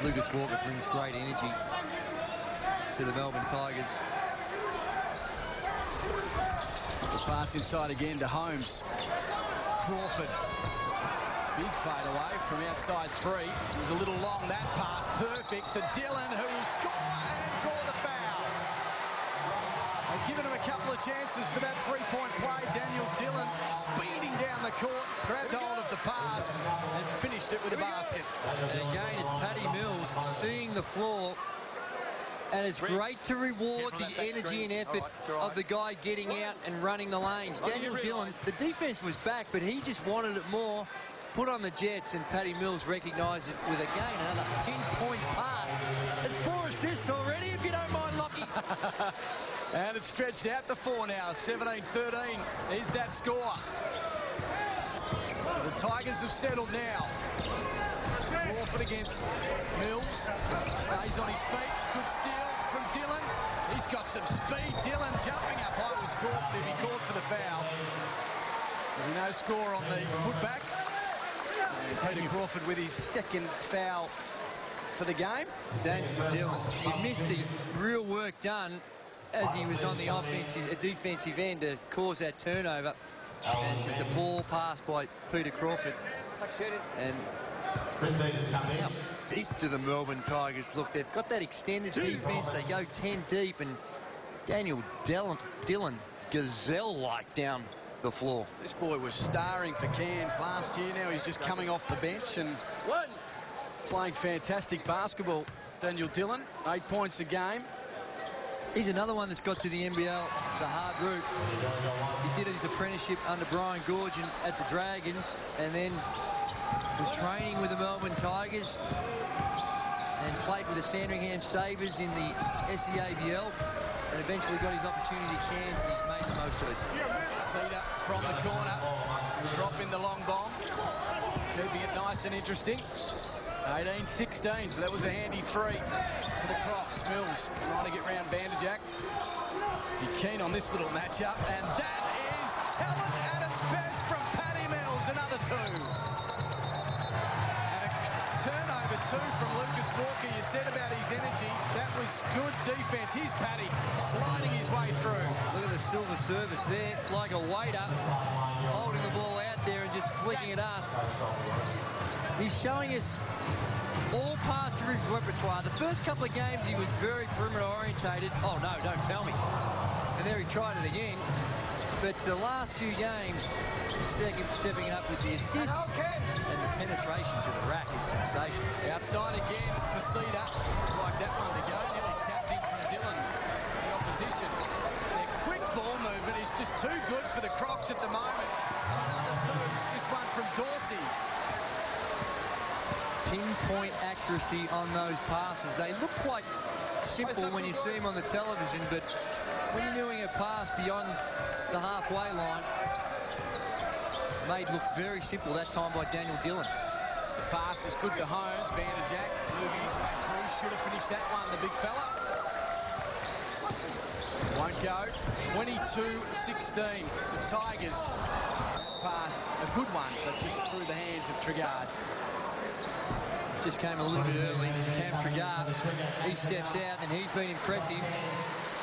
Lucas Walker brings great energy to the Melbourne Tigers. The pass inside again to Holmes. Crawford. Big fade away from outside 3. It was a little long, that pass. Perfect to Dillon, who will score and draw the foul. They've given him a couple of chances for that three-point play. Daniel Dillon speeding down the court, grabbed hold of the pass and finished it with a basket. And again, it's Paddy Mills seeing the floor. And it's great to reward the energy and effort of the guy getting out and running the lanes. Daniel Dillon, the defense was back, but he just wanted it more. Put on the Jets, and Paddy Mills recognised it with, again, another pinpoint pass. It's 4 assists already, if you don't mind, Lockie. And it's stretched out to 4 now. 17-13 is that score. So the Tigers have settled now. Crawford against Mills. Stays on his feet. Good steal from Dillon. He's got some speed. Dillon jumping up high was caught. If he called for the foul. There'll be no score on the putback. And Peter Crawford with his second foul for the game. Daniel Dillon, he missed the real work done as he was on the defensive end to cause that turnover. And just a ball pass by Peter Crawford. And now deep to the Melbourne Tigers. Look, they've got that extended defense. They go 10 deep, and Daniel Dillon gazelle-like down the floor. This boy was starring for Cairns last year. Now he's just coming off the bench and playing fantastic basketball. Daniel Dillon, 8 points a game. He's another one that's got to the NBL the hard route. He did his apprenticeship under Brian Goorjian at the Dragons, and then was training with the Melbourne Tigers and played with the Sandringham Sabres in the SEABL, and eventually got his opportunity at Cairns, and he's made the most of it. Cedar from the corner, drop in the long bomb, keeping it nice and interesting. 18-16, so that was a handy 3 for the Crocs. Mills trying to get round Vanderjack. Be keen on this little matchup, and that is talent at its best from Paddy Mills. Another 2. And a turnover 2 from Lucas Walker. You said about his energy. That was good defense. Here's Paddy sliding his way through. Look at the silver service there, like a waiter, holding the ball out there and just flicking it up. He's showing us all parts of his repertoire. The first couple of games, he was very perimeter orientated. Oh, no, don't tell me. And there he tried it again. But the last few games, stepping up with the assists and the penetration to the rack is sensational. Outside again for Cedar. Like that one to go. Nearly tapped in from Dillon. The opposition. Their quick ball movement is just too good for the Crocs at the moment. Another 2. This one from Dorsey. Pinpoint accuracy on those passes. They look quite simple when you see them on the television, but when you're doing a pass beyond the halfway line, made look very simple that time by Daniel Dillon. The pass is good to Holmes. Vanderjack moving his way through. Should have finished that one, the big fella. Won't go. 22-16. The Tigers. Pass, a good one, but just through the hands of Trigard. Just came a little bit early. Cam Trigard, he steps out, and he's been impressive.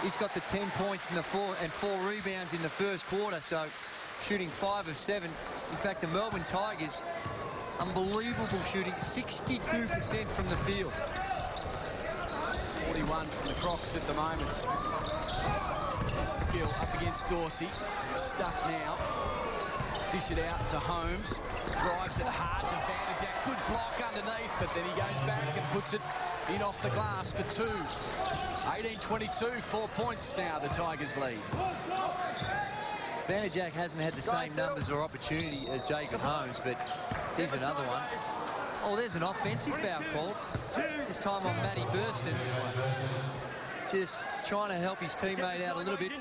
He's got the 10 points in the 4 rebounds in the first quarter, so shooting 5 of 7. In fact, the Melbourne Tigers, unbelievable shooting, 62% from the field. 41 from the Crocs at the moment. This is Gill up against Dorsey. Stuck now. Dish it out to Holmes. Drives it hard to Vanderjack. Good block underneath, but then he goes back and puts it in off the glass for 2. 18-22, 4 points now, the Tigers lead. Vanderjack hasn't had the same numbers or opportunity as Jacob Holmes, but here's another one. Oh, there's an offensive foul called. This time on Matty Burston. Just trying to help his teammate out a little bit.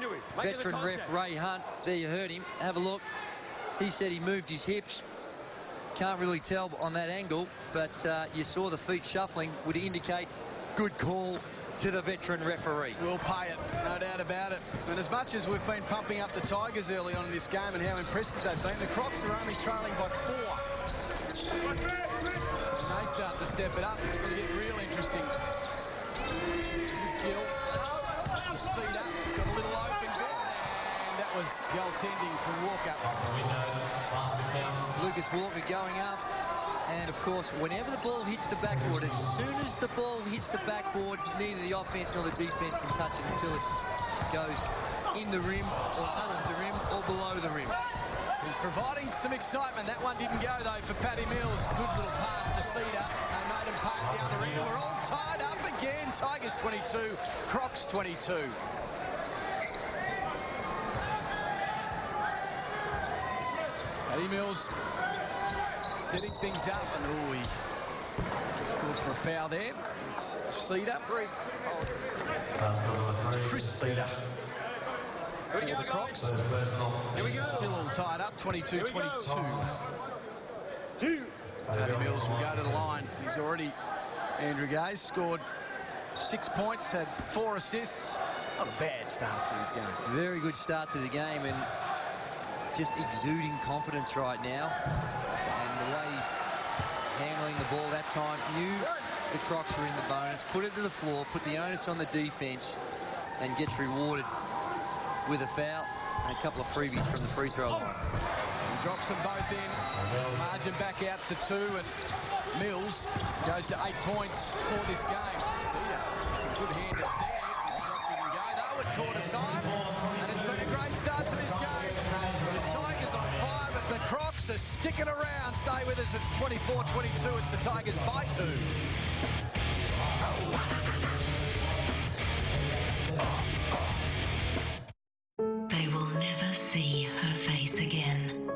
Veteran ref Ray Hunt. There you heard him. Have a look. He said he moved his hips. Can't really tell on that angle, but you saw the feet shuffling, would indicate good call to the veteran referee. We'll pay it, no doubt about it. And as much as we've been pumping up the Tigers early on in this game and how impressive they've been, the Crocs are only trailing by 4. So start to step it up. It's going to get real interesting. This is Gill. To Cedar. It's got a little open bit. And that was goaltending from Walker. Lucas Walker going up. And, of course, whenever the ball hits the backboard, as soon as the ball hits the backboard, neither the offense nor the defense can touch it until it goes in the rim, or under the rim, or below the rim. He's providing some excitement. That one didn't go, though, for Paddy Mills. Good little pass to Cedar. They made him park the other end. We're all tied up again. Tigers 22, Crocs 22. Paddy Mills setting things up, and he scored for a foul there. It's Cedar. It's Chris Cedar for the Crocs. Here we go. Still all tied up, 22-22. Paddy Mills will go to the line. He's already, Andrew Gaze, scored 6 points, had 4 assists. Not a bad start to his game. Very good start to the game, and just exuding confidence right now. The way he's handling the ball that time, knew the Crocs were in the bonus, put it to the floor, put the onus on the defense, and gets rewarded with a foul and a couple of freebies from the free throw line. He drops them both in, margin back out to 2, and Mills goes to 8 points for this game. Some good handers there. The shot didn't go though at quarter time, and it's been a great start to this game. The Tigers on fire, but the Crocs are sticking around. Stay with us. It's 24-22. It's the Tigers by 2. They will never see her face again,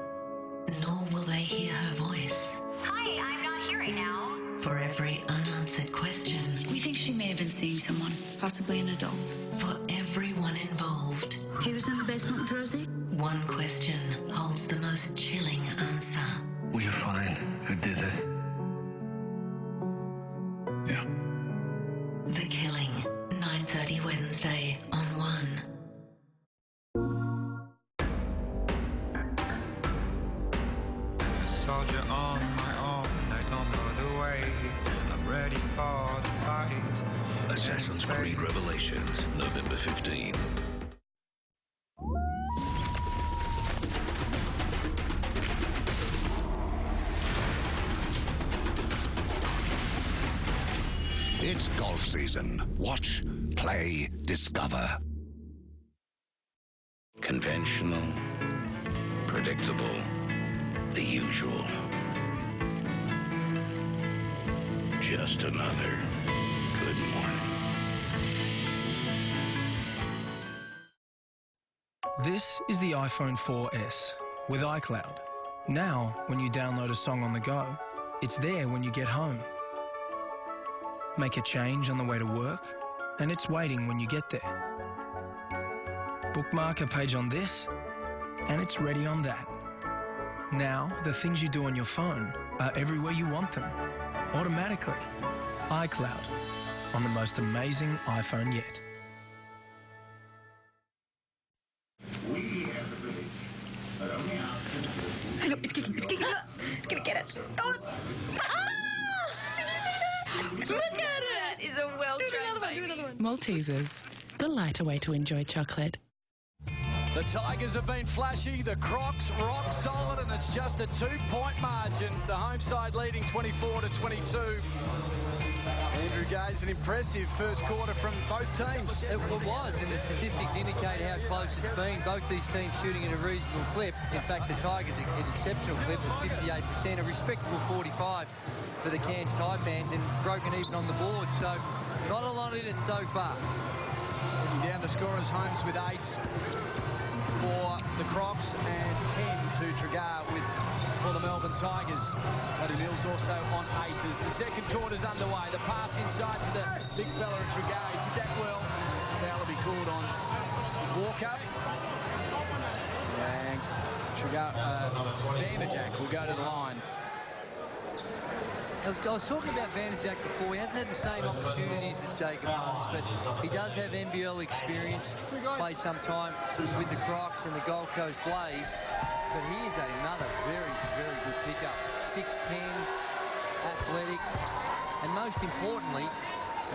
nor will they hear her voice. Hi, I'm not here right now. For every unanswered question, We think she may have been seeing someone, possibly an adult. for everyone involved, He was in the basement with Rosie? one question holds the most chilling answer. Will you find who did this? Yeah. The Killing, 9:30 Wednesday on 1. A soldier on my own, I don't know the way. I'm ready for the fight. Assassin's Creed Revelations, November 15. It's golf season. Watch, play, discover. Conventional, predictable, the usual. Just another good morning. This is the iPhone 4S with iCloud. Now, when you download a song on the go, it's there when you get home. Make a change on the way to work, and it's waiting when you get there. Bookmark a page on this, and it's ready on that. Now, the things you do on your phone are everywhere you want them, automatically. iCloud, on the most amazing iPhone yet. Look, it's kicking, it's kicking. Look, it's gonna get it. Oh, look at it. That is a well-trained baby. Maltesers, the lighter way to enjoy chocolate. The Tigers have been flashy, the Crocs rock solid, and it's just a 2-point margin. The home side leading 24-22. Andrew Gaze, an impressive first quarter from both teams. It was, and the statistics indicate how close it's been. Both these teams shooting at a reasonable clip. In fact, the Tigers an exceptional clip of 58%, a respectable 45 for the Cairns Taipans, and broken even on the board. So not a lot in it so far. Looking down the scorers, Holmes with 8 for the Crocs and 10 to Tregar for the Melbourne Tigers. Paddy Mills also on 8 as the second quarter's underway. The pass inside to the big fella at Tregar. He did that well. Foul will be called on Walker. And Tregar, Vanderjack will go to the line. I was talking about Vanderjack before. He hasn't had the same opportunities as Jacob Holmes, but he does have NBL experience. Played some time with the Crocs and the Gold Coast Blaze. But he is another very, very good pickup. 6'10", athletic, and most importantly,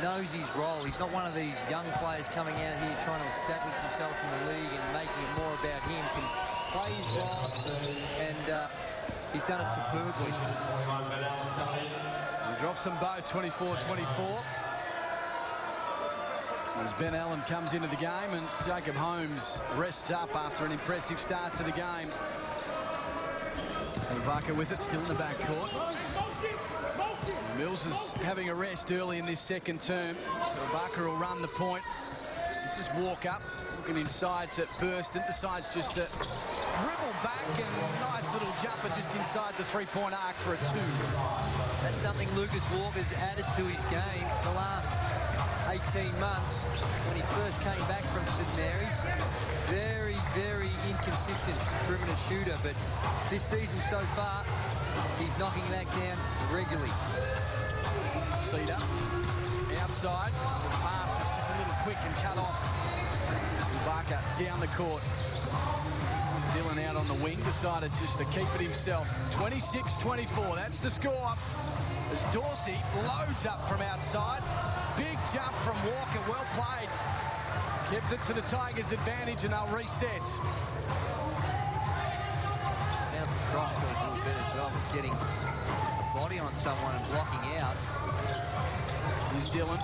knows his role. He's not one of these young players coming out here trying to establish himself in the league and making it more about him. Can play his role, and he's done it superbly. He drops them both, 24-24. As Ben Allen comes into the game, and Jacob Holmes rests up after an impressive start to the game. And Barker with it, still in the backcourt. Mills is having a rest early in this second term, so Barker will run the point. This is Walker looking inside to Burston, decides just to dribble back, and nice little jumper just inside the three-point arc for a 2. That's something Lucas Walker's added to his game the last 18 months when he first came back from St Mary's. Very, very inconsistent perimeter shooter, but this season so far, he's knocking that down regularly. Cedar outside. The pass was just a little quick and cut off. Barker down the court. Dillon out on the wing, decided just to keep it himself. 26-24, that's the score. As Dorsey loads up from outside. Big jump from Walker, well played. Kept it to the Tigers' advantage, and they'll reset. Townsville Crocs got to do a better job of getting a body on someone and blocking out. Here's Dillon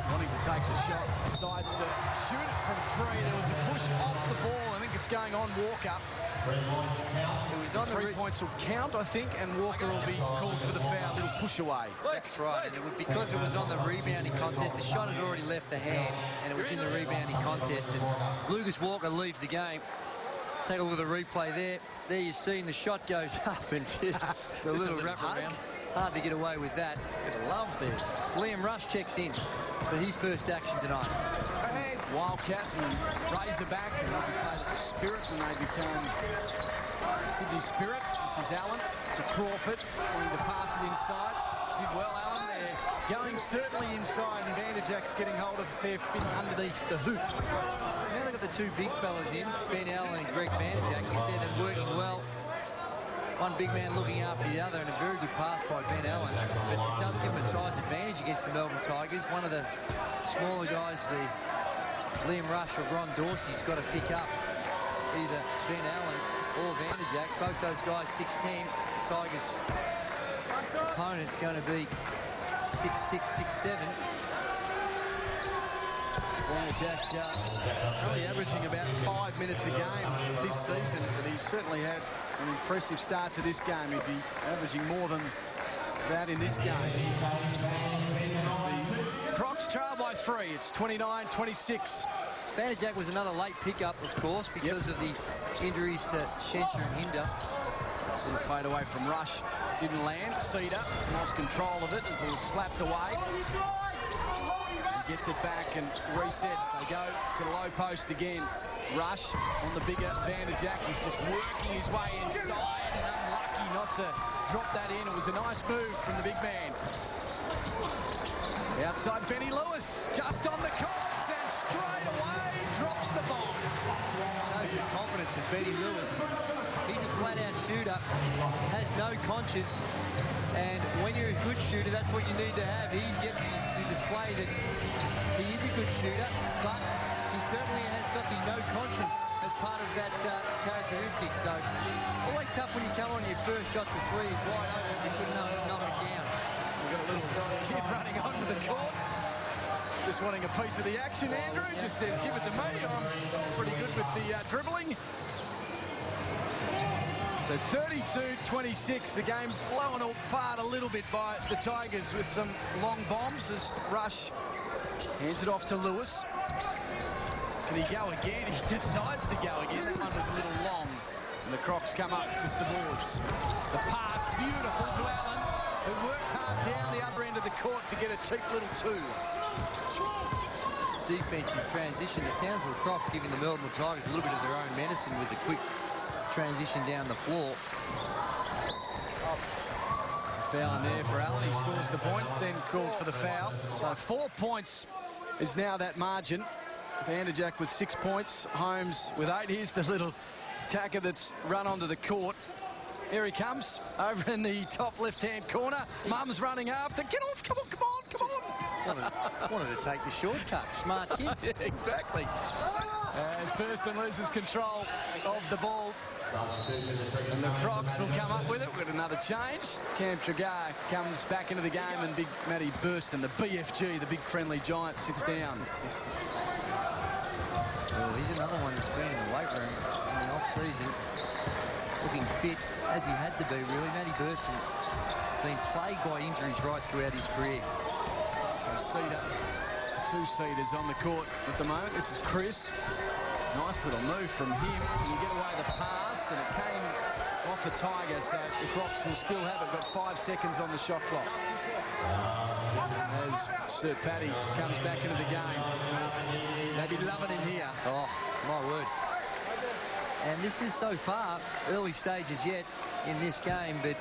wanting to take the shot, decides to shoot it from 3. There was a push off the ball. I think it's going on Walker. It was on 3 points will count, I think, and Walker will be called for the foul. Little push away. That's right, and because it was on the rebounding contest, the shot had already left the hand, and it was in the rebounding contest, and Lucas Walker leaves the game. Take a look at the replay there. There you see, and the shot goes up, and just a little wrap around. Hard to get away with that. Bit of love there. Liam Rush checks in for his first action tonight. Wildcat and Razorback, and they played at the Spirit when they became Sydney Spirit. This is Allen to Crawford, wanting to pass it inside. Did well, Allen there. Going certainly inside, and Vanderjack's getting hold of a fair bit underneath the hoop. Now they've got the 2 big fellas in, Ben Allen and Greg Vanderjack. You see them working well. One big man looking after the other, and a very good pass by Ben Allen. But it does give him a size advantage against the Melbourne Tigers. One of the smaller guys, the Liam Rush or Ron Dorsey's got to pick up either Ben Allen or Vanderjack. Both those guys 6'10". The Tigers' opponent's going to be 6'6", 6'7". Vanderjack only averaging about 5 minutes a game this season, but he's certainly had an impressive start to this game. He'd be averaging more than that in this game. The Crocs trail by 3. It's 29-26. Vanderjack was another late pickup, of course, because of the injuries to Shencher and Hinder. Little fade away from Rush. Didn't land. Cedar lost control of it as it was slapped away. He gets it back and resets. They go to the low post again. Rush on the bigger Vanderjack. He's just working his way inside and unlucky not to drop that in. It was a nice move from the big man. Outside Benny Lewis, just on the course, and straight away drops the bomb. Shows the confidence of Benny Lewis. He's a flat-out shooter, has no conscience, and when you're a good shooter, that's what you need to have. He's yet to display that he is a good shooter, but he certainly has got the no conscience as part of that characteristic. So always tough when you come on your first shots at 3 is wide open and you couldn't knock it down. We've got a little kid running onto the court. Just wanting a piece of the action, Andrew. Just says, give it to me. I'm pretty good with the dribbling. So 32-26, the game blown apart a little bit by the Tigers with some long bombs as Rush hands it off to Lewis. Can he go again? He decides to go again. That one was a little long. And the Crocs come up with the boards. The pass, beautiful to Allen, who works hard down the other end of the court to get a cheap little 2. Defensive transition. The Townsville Crocs giving the Melbourne Tigers a little bit of their own medicine with a quick transition down the floor. There's a foul in there for Allen. He scores the points, then called for the foul. So 4 points is now that margin. Vanderjack with 6 points. Holmes with 8. Here's the little tacker that's run onto the court. Here he comes, over in the top left-hand corner. Mum's running after. Get off, come on, come on, come on. Wanted to take the shortcut. Smart kid. Yeah, exactly. As Burston loses control of the ball. And the Crocs will come up with it with another change. Cam Tregar comes back into the game, and big Matty Burston, the BFG, the big friendly giant, sits down. Well, he's another one that's been in the weight room in the off-season, looking fit as he had to be, really. Matty Burston been plagued by injuries right throughout his career. Some two-seaters on the court at the moment. This is Chris. Nice little move from him. You get away the pass, and it came off a Tiger, so the Crocs will still have it. Got 5 seconds on the shot clock. As Sir Paddy comes back into the game. They'd be loving him here. Oh, my word. And this is so far early stages yet in this game, but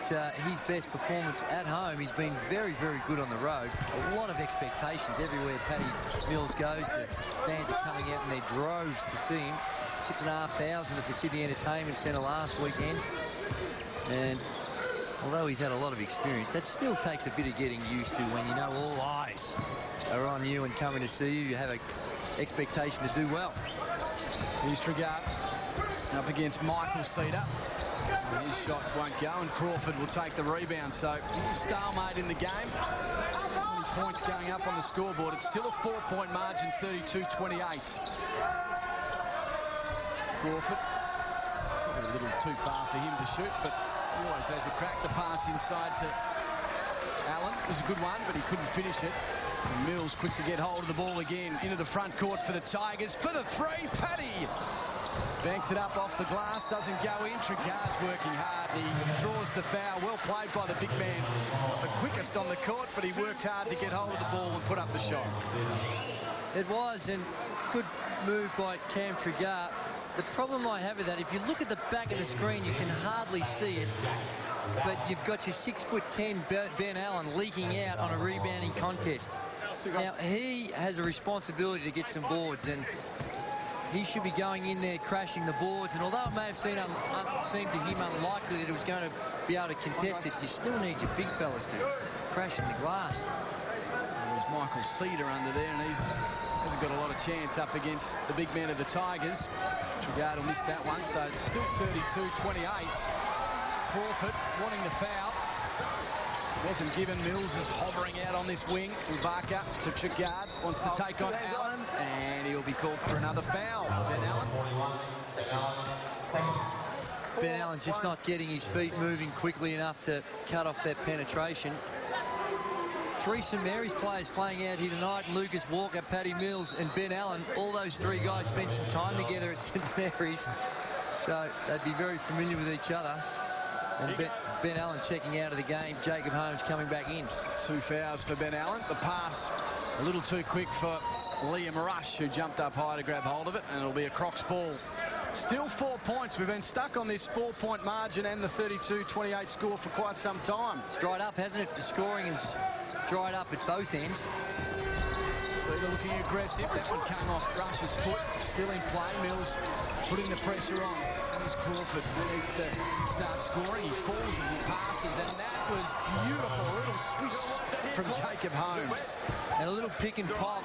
his best performance at home. He's been very, very good on the road. A lot of expectations everywhere Paddy Mills goes. The fans are coming out in their droves to see him. 6,500 at the Sydney Entertainment Centre last weekend. And although he's had a lot of experience, that still takes a bit of getting used to when you know all eyes are on you and coming to see you. You have an expectation to do well. Here's Tregar up against Michael Cedar. His shot won't go, and Crawford will take the rebound. So stalemate in the game. 20 points going up on the scoreboard. It's still a 4-point margin, 32-28. Crawford, a little too far for him to shoot, but he always has a crack. The pass inside to Allen was a good one, but he couldn't finish it. And Mills quick to get hold of the ball again into the front court for the Tigers. For the three, Paddy banks it up off the glass, doesn't go in. Tregar's working hard. He draws the foul. Well played by the big man. Not the quickest on the court, but he worked hard to get hold of the ball and put up the shot. It was, and good move by Cam Tregar. The problem I have with that, if you look at the back of the screen, you can hardly see it. But you've got your 6'10" Ben Allen leaking out on a rebounding contest. Now, he has a responsibility to get some boards, and he should be going in there crashing the boards. And although it may have seemed to him unlikely that it was going to be able to contest it, you still need your big fellas to crash in the glass. There's Michael Cedar under there, and he hasn't got a lot of chance up against the big man of the Tigers. Tregar will miss that one, so it's still 32-28. Crawford wanting the foul. Wasn't given. Mills is hovering out on this wing. Ibaka to Tregar, wants to take on Allen, and he'll be called for another foul. Ben Allen. Ben Allen just not getting his feet moving quickly enough to cut off that penetration. Three St Mary's players playing out here tonight: Lucas Walker, Paddy Mills, and Ben Allen. All those three guys spent some time together at St Mary's, so they'd be very familiar with each other. And Ben Allen checking out of the game. Jacob Holmes coming back in. 2 fouls for Ben Allen. The pass a little too quick for Liam Rush, who jumped up high to grab hold of it, and it'll be a Crocs ball. Still 4 points. We've been stuck on this 4-point margin and the 32-28 score for quite some time. It's dried up, hasn't it? The scoring has dried up at both ends. Cedar looking aggressive. That one came off Rush's foot. Still in play. Mills putting the pressure on. Here's Crawford, who needs to start scoring. He falls as he passes, and that was beautiful. A little swish from Jacob Holmes. And a little pick and pop.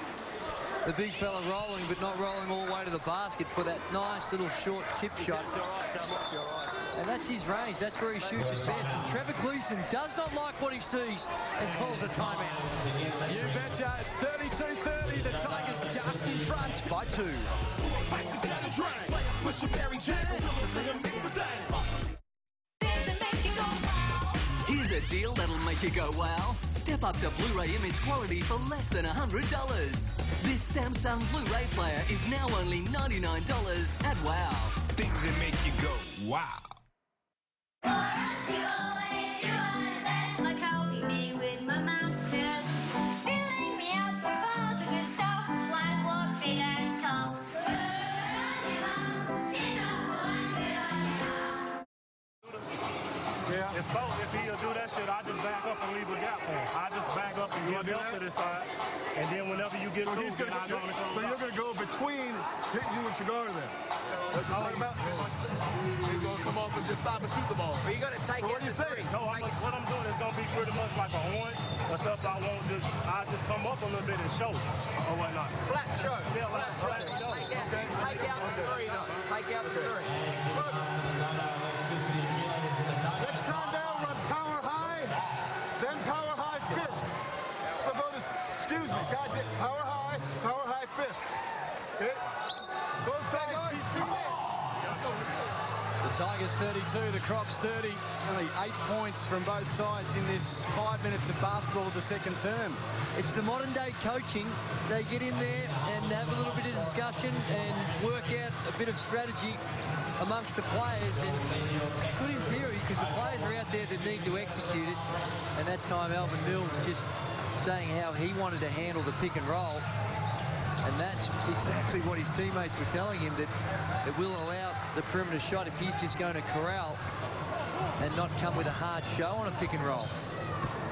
The big fella rolling, but not rolling all the way to the basket for that nice little short chip shot. And that's his range. That's where he shoots at best. And Trevor Gleeson does not like what he sees and calls a timeout. You betcha. It's 32-30. The Tigers just in front by 2. Here's a deal that'll make you go wow. Step up to Blu-ray image quality for less than $100. This Samsung Blu-ray player is now only $99 at WOW. Things that make you go wow. Like helping me with my maths test, filling me up with all the good stuff. Swag, walk, big and tall. Yeah, if he'll do that shit, I just back up and leave a gap for him. I just back up and get up to this side. And then whenever you get loose, then I'm going to come. So you're going to go between hitting you and Cigar then? That's what you're talking about? He's going to come off and just stop and shoot the ball. But you got to take it. What do you say? No, what I'm doing is going to be pretty much like a horn or stuff. I'll just come up a little bit and show or whatnot. Flat show. Yeah, flat show. Take out the three, though. Take out the three. Next time down, run power high, then power high fist. So go to, excuse me, God, power high fist. Okay? Both sides. The Tigers 32, the Crocs 30. Only 8 points from both sides in this 5 minutes of basketball of the second term. It's the modern day coaching. They get in there and have a little bit of discussion and work out a bit of strategy amongst the players. And it's good in theory because the players are out there that need to execute it. And that time Alvin Mills just saying how he wanted to handle the pick and roll. And that's exactly what his teammates were telling him, that it will allow the perimeter shot if he's just going to corral and not come with a hard show on a pick and roll.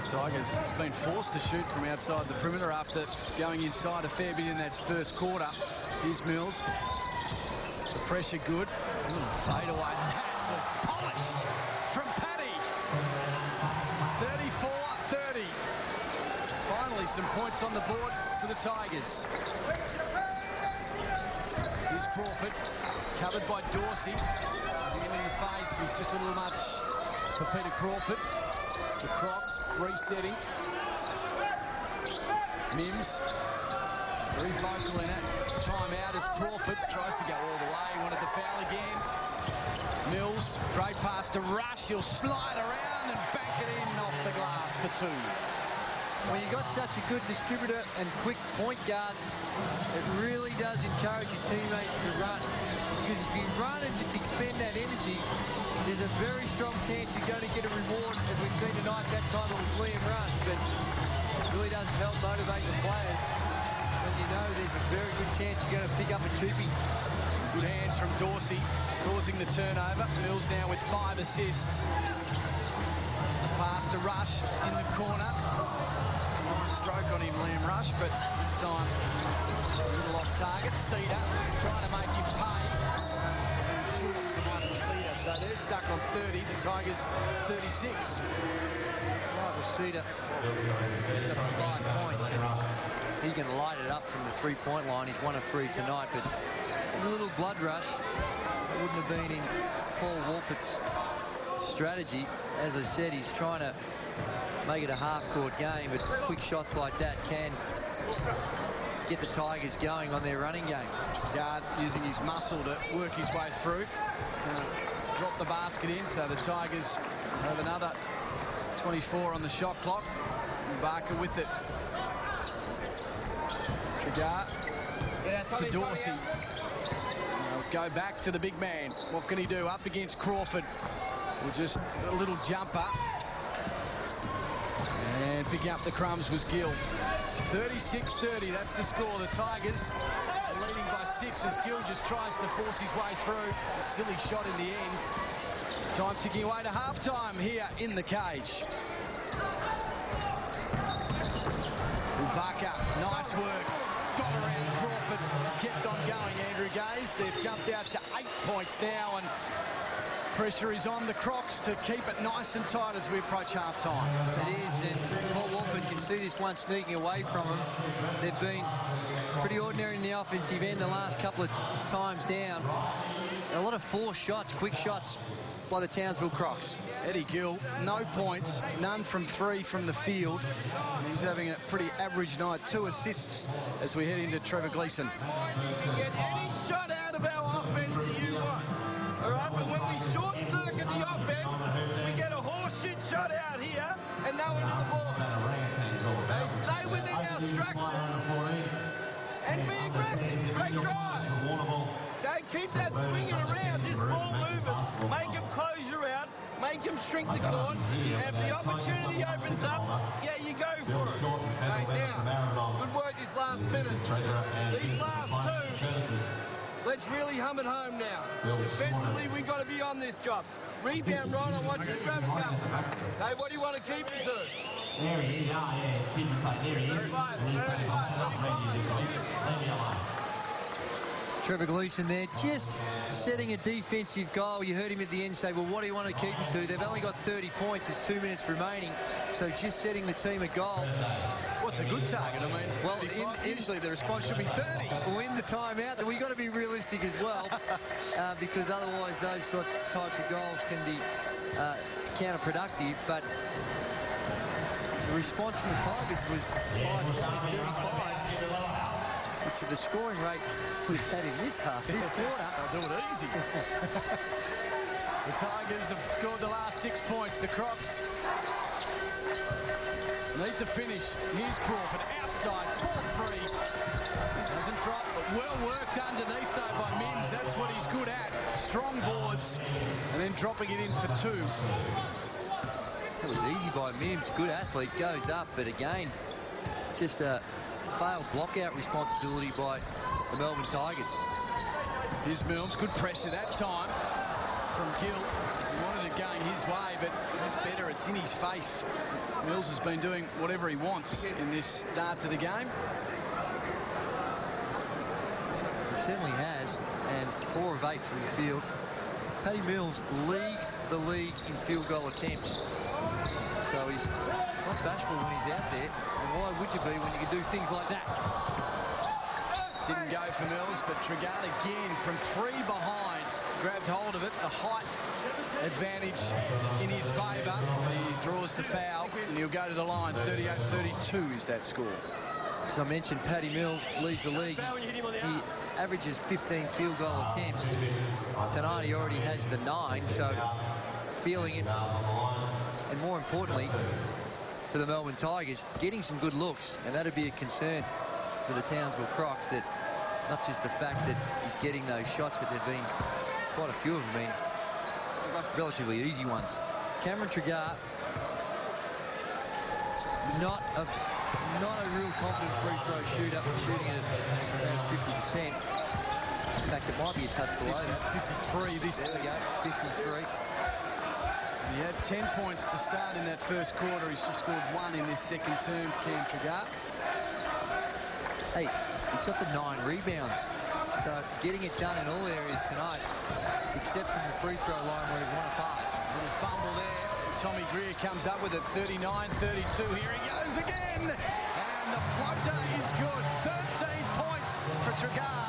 Tigers have been forced to shoot from outside the perimeter after going inside a fair bit in that first quarter. Here's Mills. The pressure good. Fade away. That was polished from Paddy. 34-30. Finally, some points on the board for the Tigers. Here's Crawford, covered by Dorsey. Him in the face was just a little much for Peter Crawford. The Crocs resetting. Mims, very vocal in it. Time out as Crawford tries to go all the way. Wanted the foul again. Mills, great pass to Rush. He'll slide around and bank it in off the glass for two. When you've got such a good distributor and quick point guard, it really does encourage your teammates to run. Because if you run and just expend that energy, there's a very strong chance you're going to get a reward. As we've seen tonight, that time it was Liam Rush, but it really does help motivate the players when you know there's a very good chance you're going to pick up a choopy. Good hands from Dorsey, causing the turnover. Mills now with 5 assists. The pass to Rush in the corner. Nice stroke on him, Liam Rush, but time a little off target. Cedar trying to make him pay. Short for Michael Cedar, so they're stuck on 30. The Tigers 36. Michael Cedar, he's got 5 points. He can light it up from the three-point line. He's 1 of 3 tonight, but there's a little blood rush. It wouldn't have been in Paul Wolfert's strategy. As I said, he's trying to make it a half-court game, but quick shots like that can get the Tigers going on their running game. Guard using his muscle to work his way through. Drop the basket in, so the Tigers have another 24 on the shot clock. Barker with it. Cigar to Dorsey. Go back to the big man. What can he do? Up against Crawford. With just a little jumper. And picking up the crumbs was Gill. 36-30, that's the score. The Tigers are leading by 6 as Gill just tries to force his way through. A silly shot in the end. Time ticking away to halftime here in the cage. Barker, nice work. Got around Crawford, kept on going, Andrew Gaze. They've jumped out to 8 points now, and pressure is on the Crocs to keep it nice and tight as we approach half-time. It is, and Paul Wolfert can see this one sneaking away from them. They've been pretty ordinary in the offensive end the last couple of times down. A lot of forced shots, quick shots by the Townsville Crocs. Eddie Gill, no points, none from 3 from the field. He's having a pretty average night. 2 assists as we head into Trevor Gleeson. You can get any shot out of our offense that you want. All right, but when we short-circuit the offense, we get a horseshit shot out here and no one to the ball. They stay within our structures and be aggressive. Great drive. Don't keep that swinging around, just ball moving. Make them close you out, make them shrink the court, and if the opportunity opens up, yeah, you go for it. Right, now, good work this last minute. These last 2, let's really hum it home now. Defensively, we've got to be on this job. Rebound, Ron, I want you to grab a couple. Hey, what do you want to keep it to? There he is. Yeah, his kids are like, there he is. And he's saying, I'm not ready this week. Leave me alone. Trevor Gleeson there, just setting a defensive goal. You heard him at the end say, well, what do you want to keep them to? They've only got 30 points. There's 2 minutes remaining. So just setting the team a goal. What's a good target? I mean, well, usually the response should be 30. Well, in the timeout, we've got to be realistic as well, because otherwise those types of goals can be counterproductive. But the response from the Tigers was 5 points, 35. Which is the scoring rate we've had in this half, this quarter. They'll do it easy. The Tigers have scored the last 6 points. The Crocs need to finish. Here's Crawford outside, 4-3. Doesn't drop, but well worked underneath though by Mims. That's what he's good at. Strong boards, and then dropping it in for 2. It was easy by Mims. Good athlete, goes up, but again, just a failed block-out responsibility by the Melbourne Tigers. Here's Mills, good pressure that time from Gill. He wanted it going his way, but it's better, it's in his face. Mills has been doing whatever he wants in this start to the game. He certainly has, and 4 of 8 from the field. Paddy Mills leads the league in field goal attempts. So he's not bashful when he's out there. And why would you be when you can do things like that? Didn't go for Mills, but Tregat again from 3 behind. Grabbed hold of it. The height advantage in his favour. He draws the foul, and he'll go to the line. 38-32 is that score. As I mentioned, Paddy Mills leads the league. He averages 15 field goal attempts. Tonight he already has the 9, so feeling it. And more importantly, for the Melbourne Tigers, getting some good looks, and that'd be a concern for the Townsville Crocs, that not just the fact that he's getting those shots, but there've been quite a few of them, relatively easy ones. Cameron Tregat, not a real confident free throw shooter, shooting it at around 50%. In fact, it might be a touch below that. 53 this season. There we go, 53. He had 10 points to start in that first quarter. He's just scored 1 in this second term, Cam Tregat. Hey, he's got the 9 rebounds. So getting it done in all areas tonight, except from the free throw line where he's 1 of 5. Little fumble there. Tommy Greer comes up with it, 39-32. Here he goes again. And the floater is good. 13 points for Tregat.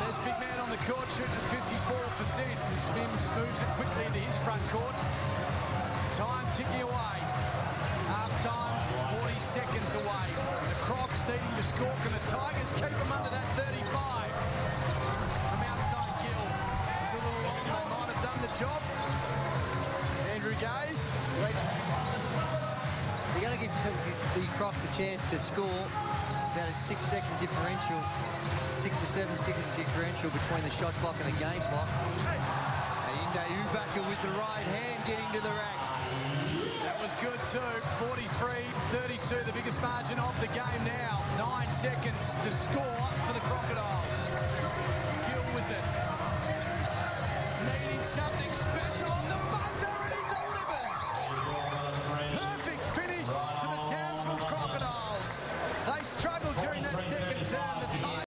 There's big man on the court shooting at 54%. As Mims moves it quickly into his front court. Time ticking away. Half time, 40 seconds away. The Crocs needing to score. Can the Tigers keep them under that 35? From outside Gill. It's a little long. They might have done the job. Andrew Gaze. They're going to give the Crocs a chance to score. About a 6-second differential. 6 or 7 second differential between the shot clock and the game clock. Inde Ubaka with the right hand getting to the rack. That was good too. 43-32, the biggest margin of the game now. 9 seconds to score for the Crocodiles. Gill with it. Needing something special on the buzzer.